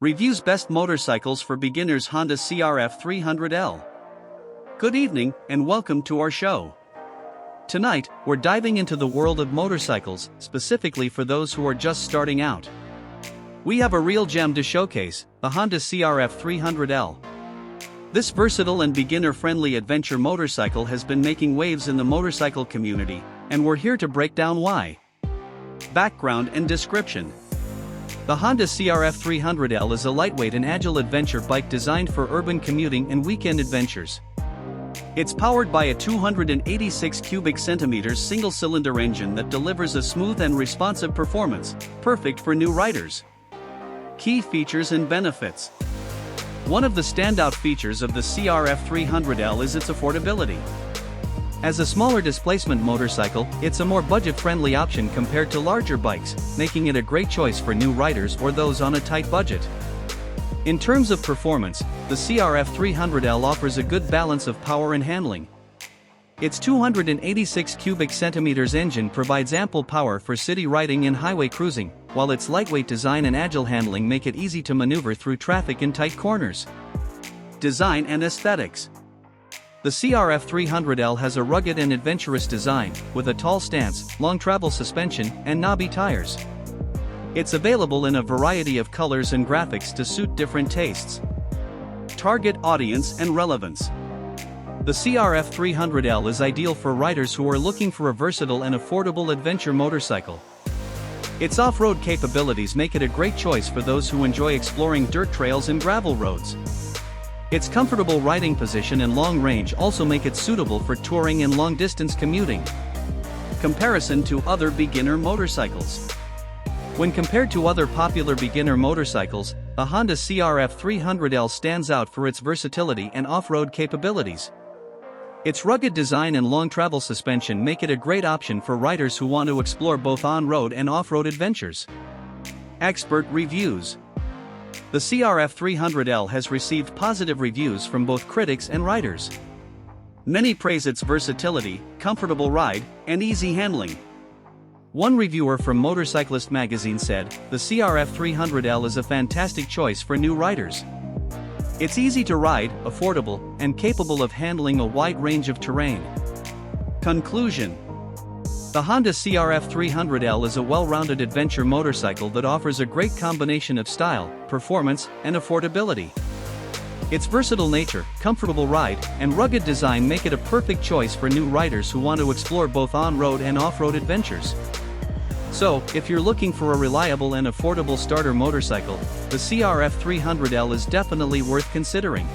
Reviews best motorcycles for beginners. Honda CRF300L. Good evening, and welcome to our show. Tonight, we're diving into the world of motorcycles, specifically for those who are just starting out. We have a real gem to showcase, the Honda CRF300L. This versatile and beginner-friendly adventure motorcycle has been making waves in the motorcycle community, and we're here to break down why. Background and description. The Honda CRF300L is a lightweight and agile adventure bike designed for urban commuting and weekend adventures. It's powered by a 286 cubic centimeters single-cylinder engine that delivers a smooth and responsive performance, perfect for new riders. Key features and benefits. One of the standout features of the CRF300L is its affordability. As a smaller displacement motorcycle, it's a more budget-friendly option compared to larger bikes, making it a great choice for new riders or those on a tight budget. In terms of performance, the CRF300L offers a good balance of power and handling. Its 286 cubic centimeters engine provides ample power for city riding and highway cruising, while its lightweight design and agile handling make it easy to maneuver through traffic in tight corners. Design and aesthetics. The CRF300L has a rugged and adventurous design, with a tall stance, long travel suspension, and knobby tires. It's available in a variety of colors and graphics to suit different tastes. Target audience and relevance. The CRF300L is ideal for riders who are looking for a versatile and affordable adventure motorcycle. Its off-road capabilities make it a great choice for those who enjoy exploring dirt trails and gravel roads. Its comfortable riding position and long range also make it suitable for touring and long-distance commuting. Comparison to other beginner motorcycles. When compared to other popular beginner motorcycles, the Honda CRF300L stands out for its versatility and off-road capabilities. Its rugged design and long travel suspension make it a great option for riders who want to explore both on-road and off-road adventures. Expert reviews. The CRF300L has received positive reviews from both critics and riders. Many praise its versatility, comfortable ride, and easy handling. One reviewer from Motorcyclist magazine said, "The CRF300L is a fantastic choice for new riders. It's easy to ride, affordable, and capable of handling a wide range of terrain." Conclusion. The Honda CRF300L is a well-rounded adventure motorcycle that offers a great combination of style, performance, and affordability. Its versatile nature, comfortable ride, and rugged design make it a perfect choice for new riders who want to explore both on-road and off-road adventures. So, if you're looking for a reliable and affordable starter motorcycle, the CRF300L is definitely worth considering.